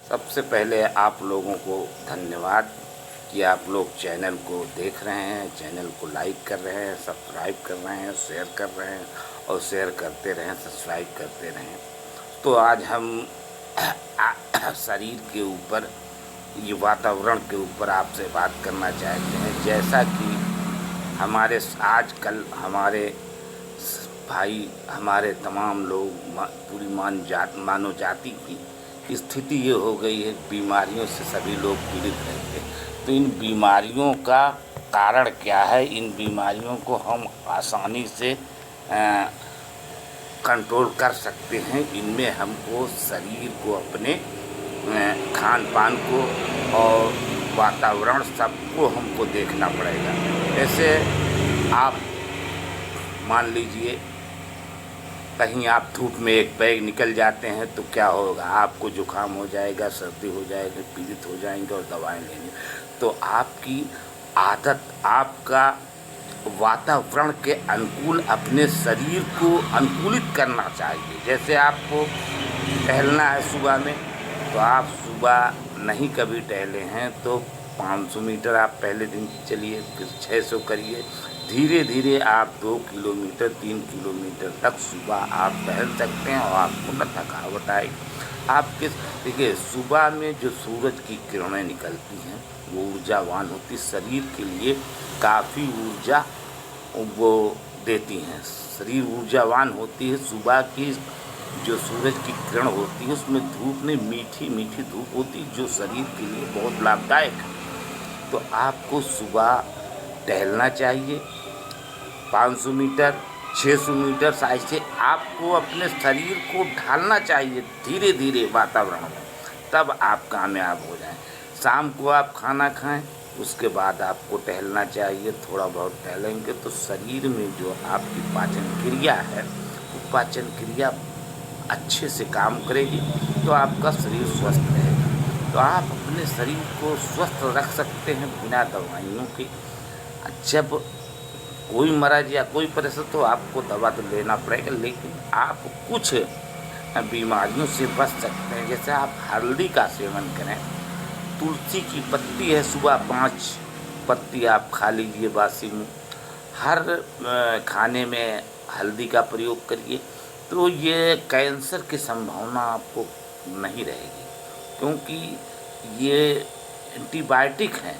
सबसे पहले आप लोगों को धन्यवाद कि आप लोग चैनल को देख रहे हैं, चैनल को लाइक कर रहे हैं, सब्सक्राइब कर रहे हैं, शेयर कर रहे हैं और शेयर करते रहें, सब्सक्राइब करते रहें। तो आज हम शरीर के ऊपर, ये वातावरण के ऊपर आपसे बात करना चाहते हैं। जैसा कि हमारे आजकल हमारे भाई, हमारे तमाम लोग, पूरी मानव जाति की स्थिति ये हो गई है, बीमारियों से सभी लोग पीड़ित रहते हैं। तो इन बीमारियों का कारण क्या है? इन बीमारियों को हम आसानी से कंट्रोल कर सकते हैं। इनमें हमको शरीर को, अपने खान पान को और वातावरण सबको हमको देखना पड़ेगा। जैसे आप मान लीजिए कहीं आप धूप में एक बैग निकल जाते हैं तो क्या होगा? आपको जुकाम हो जाएगा, सर्दी हो जाएगी, पीड़ित हो जाएंगे और दवाएं लेंगे। तो आपकी आदत, आपका वातावरण के अनुकूल अपने शरीर को अनुकूलित करना चाहिए। जैसे आपको टहलना है सुबह में, तो आप सुबह नहीं कभी टहले हैं तो 500 मीटर आप पहले दिन चलिए, फिर 600 करिए। धीरे धीरे आप 2 किलोमीटर 3 किलोमीटर तक सुबह आप टहल सकते हैं और आपको न थकावट आएगी। आपके देखिए, सुबह में जो सूरज की किरणें निकलती हैं वो ऊर्जावान होती, शरीर के लिए काफ़ी ऊर्जा वो देती हैं। शरीर ऊर्जावान होती है। सुबह की जो सूरज की किरण होती है उसमें धूप में मीठी मीठी धूप होती है, जो शरीर के लिए बहुत लाभदायक है। तो आपको सुबह टहलना चाहिए 500 मीटर 600 मीटर साइज से। आपको अपने शरीर को ढालना चाहिए धीरे धीरे वातावरण में, तब आप कामयाब हो जाएं। शाम को आप खाना खाएं, उसके बाद आपको टहलना चाहिए। थोड़ा बहुत टहलेंगे तो शरीर में जो आपकी पाचन क्रिया है वो पाचन क्रिया अच्छे से काम करेगी, तो आपका शरीर स्वस्थ रहेगा। तो आप अपने शरीर को स्वस्थ रख सकते हैं बिना दवाइयों के। जब कोई मर्ज़ या कोई परेशानी तो आपको दवा तो लेना पड़ेगा, लेकिन आप कुछ बीमारियों से बच सकते हैं। जैसे आप हल्दी का सेवन करें, तुलसी की पत्ती है, सुबह 5 पत्ती आप खा लीजिए बासी मुँह। हर खाने में हल्दी का प्रयोग करिए, तो ये कैंसर की संभावना आपको नहीं रहेगी, क्योंकि ये एंटीबायोटिक हैं।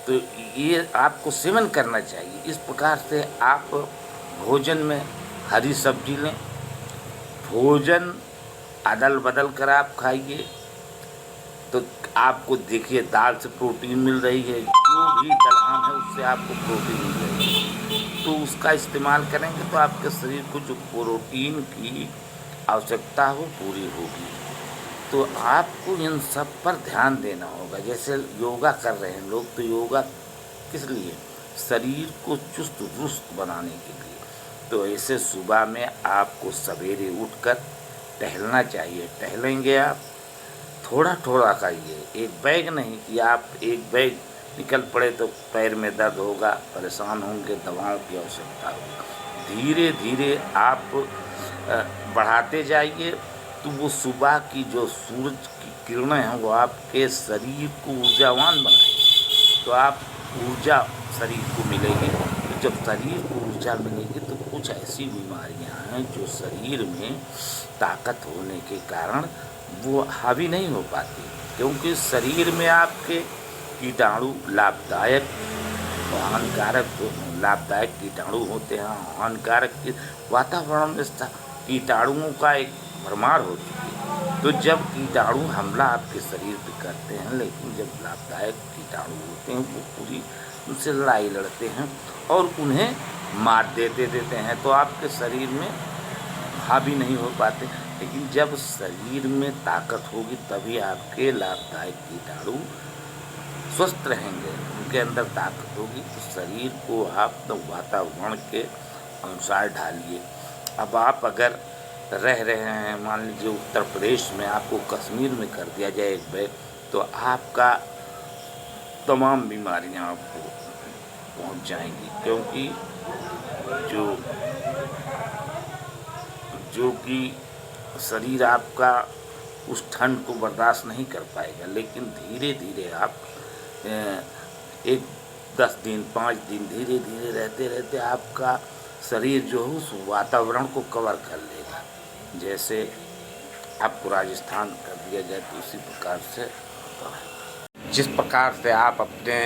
तो ये आपको सेवन करना चाहिए। इस प्रकार से आप भोजन में हरी सब्जी लें, भोजन अदल बदल कर आप खाइए, तो आपको देखिए दाल से प्रोटीन मिल रही है, जो भी दलहन है उससे आपको प्रोटीन मिल रही है। तो उसका इस्तेमाल करेंगे तो आपके शरीर को जो प्रोटीन की आवश्यकता हो पूरी होगी। तो आपको इन सब पर ध्यान देना होगा। जैसे योगा कर रहे हैं लोग, तो योगा किस लिए? शरीर को चुस्त दुरुस्त बनाने के लिए। तो ऐसे सुबह में आपको सवेरे उठकर टहलना चाहिए। टहलेंगे आप, थोड़ा थोड़ा खाइए, एक बैग नहीं कि आप एक बैग निकल पड़े तो पैर में दर्द होगा, परेशान होंगे, दवाओं की आवश्यकता होगी। धीरे धीरे आप बढ़ाते जाइए, तो वो सुबह की जो सूरज की किरणें हैं वो आपके शरीर को ऊर्जावान बनाएंगी। तो आप ऊर्जा शरीर को मिलेगी। तो जब शरीर को ऊर्जा मिलेगी तो कुछ ऐसी बीमारियां हैं जो शरीर में ताकत होने के कारण वो हावी नहीं हो पाती, क्योंकि शरीर में आपके कीटाणु लाभदायक कीटाणु होते हैं। हानिकारक वातावरण में कीटाणुओं का एक भरमार हो चुकी है। तो जब कीटाणु हमला आपके शरीर पे करते हैं, लेकिन जब लाभदायक कीटाणु होते हैं वो पूरी उनसे लड़ाई लड़ते हैं और उन्हें मार देते हैं, तो आपके शरीर में हावी नहीं हो पाते। लेकिन जब शरीर में ताकत होगी तभी आपके लाभदायक कीटाणु स्वस्थ रहेंगे, उनके अंदर ताकत होगी। तो शरीर को आप तो वातावरण के अनुसार ढालिए। अब आप अगर रह रहे हैं, मान लीजिए उत्तर प्रदेश में, आपको कश्मीर में कर दिया जाए एक बैग, तो आपका तमाम बीमारियां आपको पहुंच जाएंगी, क्योंकि जो कि शरीर आपका उस ठंड को बर्दाश्त नहीं कर पाएगा। लेकिन धीरे धीरे आप एक 10 दिन 5 दिन धीरे धीरे रहते रहते आपका शरीर जो है उस वातावरण को कवर कर लेगा। जैसे आपको राजस्थान कर दिया जाए तो उसी प्रकार से जिस प्रकार से आप अपने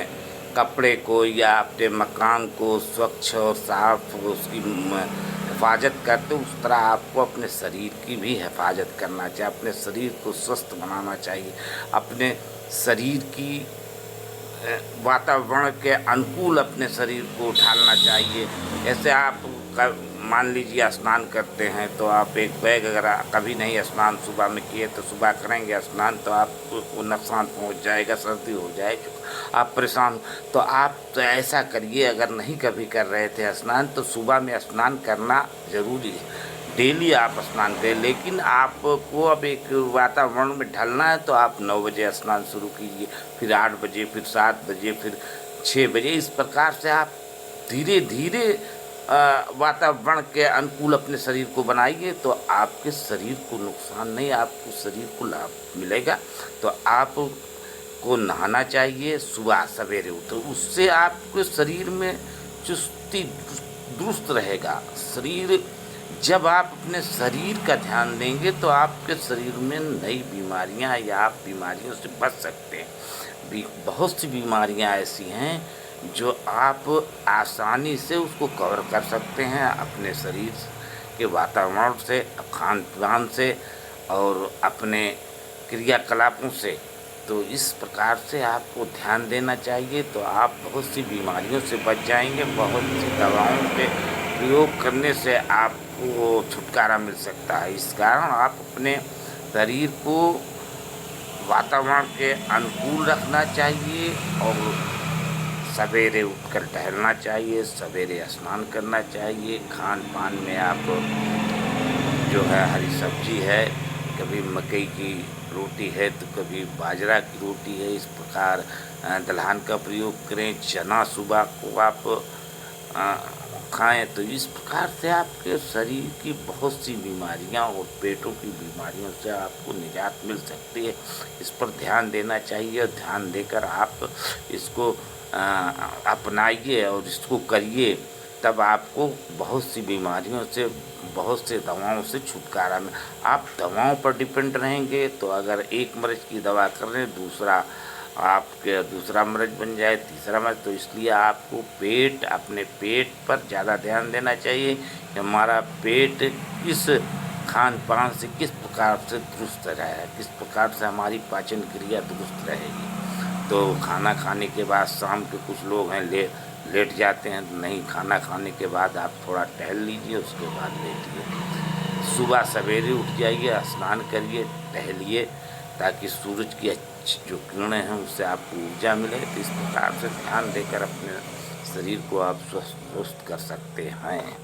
कपड़े को या अपने मकान को स्वच्छ और साफ उसकी हिफाजत करते उस तरह आपको अपने शरीर की भी हिफाजत करना चाहिए। अपने शरीर को स्वस्थ बनाना चाहिए, अपने शरीर की वातावरण के अनुकूल अपने शरीर को ढालना चाहिए। ऐसे आप मान लीजिए स्नान करते हैं तो आप एक बैग अगर कभी नहीं स्नान सुबह में किए तो सुबह करेंगे स्नान तो आपको नुकसान पहुंच जाएगा, सर्दी हो जाएगी, आप परेशान। तो आप तो ऐसा करिए, अगर नहीं कभी कर रहे थे स्नान तो सुबह में स्नान करना ज़रूरी है। डेली आप स्नान करें, लेकिन आपको अब एक वातावरण में ढलना है तो आप 9 बजे स्नान शुरू कीजिए, फिर 8 बजे, फिर 7 बजे, फिर 6 बजे। इस प्रकार से आप धीरे धीरे वातावरण के अनुकूल अपने शरीर को बनाइए तो आपके शरीर को नुकसान नहीं, आपको शरीर को लाभ मिलेगा। तो आपको नहाना चाहिए सुबह सवेरे उठो, उससे आपके शरीर में चुस्ती दुरुस्त रहेगा। शरीर जब आप अपने शरीर का ध्यान देंगे तो आपके शरीर में नई बीमारियां या आप बीमारियों से बच सकते हैं। बहुत सी बीमारियां ऐसी हैं जो आप आसानी से उसको कवर कर सकते हैं अपने शरीर के वातावरण से, खान पान से और अपने क्रियाकलापों से। तो इस प्रकार से आपको ध्यान देना चाहिए तो आप बहुत सी बीमारियों से बच जाएंगे। बहुत सी दवाओं के प्रयोग करने से आपको छुटकारा मिल सकता है। इस कारण आप अपने शरीर को वातावरण के अनुकूल रखना चाहिए और सवेरे उठकर टहलना चाहिए, सवेरे स्नान करना चाहिए। खान पान में आप जो है हरी सब्जी है, कभी मकई की रोटी है तो कभी बाजरा की रोटी है, इस प्रकार दलहन का प्रयोग करें। चना सुबह को आप खाएं तो इस प्रकार से आपके शरीर की बहुत सी बीमारियां और पेटों की बीमारियों से आपको निजात मिल सकती है। इस पर ध्यान देना चाहिए और ध्यान देकर आप इसको अपनाइए और इसको करिए, तब आपको बहुत सी बीमारियों से, बहुत से दवाओं से छुटकारा में। आप दवाओं पर डिपेंड रहेंगे तो अगर एक मरीज की दवा कर रहे हैं दूसरा आपके दूसरा मरीज बन जाए, तीसरा मरीज। तो इसलिए आपको अपने पेट पर ज़्यादा ध्यान देना चाहिए कि हमारा पेट किस खान पान से किस प्रकार से दुरुस्त रहे, किस प्रकार से हमारी पाचन क्रिया दुरुस्त रहेगी। तो खाना खाने के बाद शाम के कुछ लोग हैं लेट जाते हैं, तो नहीं, खाना खाने के बाद आप थोड़ा टहल लीजिए, उसके बाद लेटिए। सुबह सवेरे उठ जाइए, स्नान करिए, टहलिए, ताकि सूरज की अच्छी जो किरणें हैं उससे आपको ऊर्जा मिले। तो इस प्रकार से ध्यान देकर अपने शरीर को आप स्वस्थ कर सकते हैं।